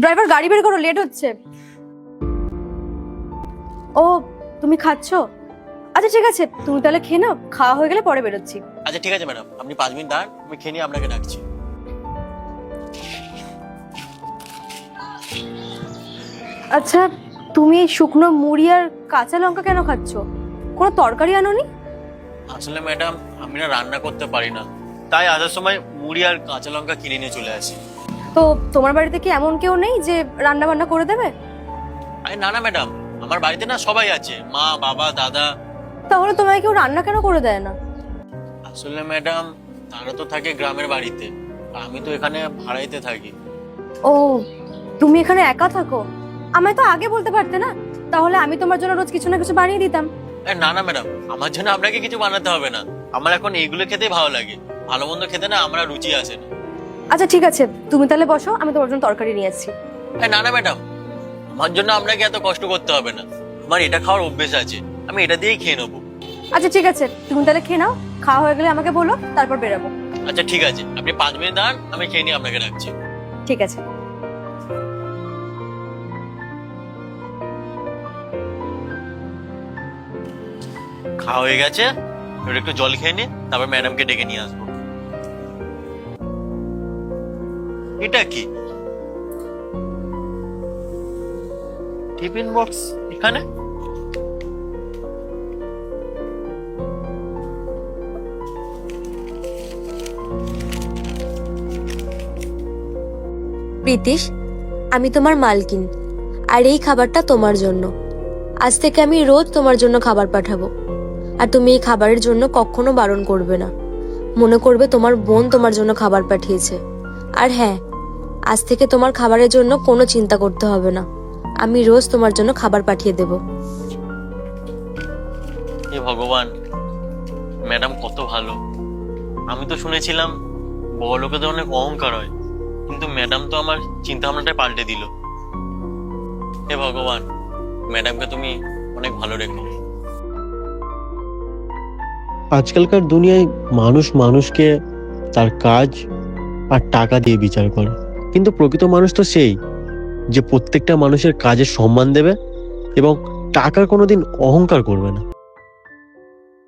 Driver গাড়ি বের করো, লেট হচ্ছে। ও, তুমি খাচ্ছ? আচ্ছা ঠিক আছে, তুমি তাহলে খেয়ে নাও, খাওয়া হয়ে গেলে পরে বেরোচ্ছি। আচ্ছা ঠিক আছে ম্যাডাম, আপনি 5 মিনিট দাঁড়ান, আমি খেয়ে নিয়ে আপনাকে ডাকছি। আচ্ছা, তুমি এই শুকনো মুড়ি আর কাঁচা লঙ্কা কেন খাচ্ছ? কোনো তরকারি আনোনি? আসলে ম্যাডাম, আমি না রান্না করতে পারি না, তাই আসার সময় মুড়ি আর কাঁচা লঙ্কা কিনে নিয়ে চলে আসি। তো তোমার বাড়িতে কি এমন কেউ নেই যে রান্না বান্না করে দেবে? আরে না না ম্যাডাম, আমার বাড়িতে না সবাই আছে, মা বাবা দাদা। তাহলে তোমায় কেউ রান্না কেন করে দেয় না? আসলে ম্যাডাম, তারা তো থাকে গ্রামের বাড়িতে, আর আমি তো এখানে ভাড়াইতে থাকি। ও, তুমি এখানে একা থাকো? আমায় তো আগে বলতে পারতে না, তাহলে আমি তোমার জন্য রোজ কিছু না কিছু বানিয়ে দিতাম। না না ম্যাডাম, আমার জন্য আপনাকে কিছু বানাতে হবে না, আমার এখন এইগুলো খেতেই ভালো লাগে, ভালো মন্দ খেতে না আমার আর রুচি আসে না। আচ্ছা ঠিক আছে, তুমি তাহলে বসো, আমি তোমার জন্য তরকারি নিয়ে আসছি। না না ম্যাডাম, আমার জন্য আপনাকে এত কষ্ট করতে হবে না, আমার এটা খাওয়ার অভ্যেস আছে, আমি এটা দিয়েই খেয়ে নেবো। আচ্ছা ঠিক আছে, তুমি তাহলে খেয়ে নাও, খাওয়া হয়ে গেলে আমাকে বলো, তারপর বেরাবো। আচ্ছা ঠিক আছে, আপনি 5 মিনিট দাঁড়ান, আমি খেয়ে নিয়ে আপনাকে ডাকছি। ঠিক আছে। খাওয়া হয়ে গেছে, এবার একটু জল খেয়ে নি, তারপর ম্যাডামকে ডেকে নিয়ে আসবো। এটা কি টিফিন বক্স এখানে? প্রীতিশ, আমি তোমার মালকিন, আর এই খাবারটা তোমার জন্য। আজ থেকে আমি রোজ তোমার জন্য খাবার পাঠাবো, আর তুমি এই খাবারের জন্য কখনো বারণ করবে না। মনে করবে তোমার বোন তোমার জন্য খাবার পাঠিয়েছে। আর হ্যাঁ, আজ থেকে তোমার খাবারের জন্য কোনো চিন্তা করতে হবে না, আমি রোজ তোমার জন্য খাবার পাঠিয়ে দেব। হে ভগবান, ম্যাডাম কত ভালো। আমি তো শুনেছিলাম বড় লোকেদের অনেক অহংকার হয়, কিন্তু ম্যাডাম তো আমার চিন্তা ভাবনাটাই পাল্টে দিল। হে ভগবান, ম্যাডামকে তুমি অনেক ভালো রেখো। আজকালকার দুনিয়ায় মানুষ মানুষকে তার কাজ আর টাকা দিয়ে বিচার করে, কিন্তু প্রকৃত মানুষ তো সেই যে প্রত্যেকটা মানুষের কাজের সম্মান দেবে এবং টাকার কোনোদিন অহংকার করবে না।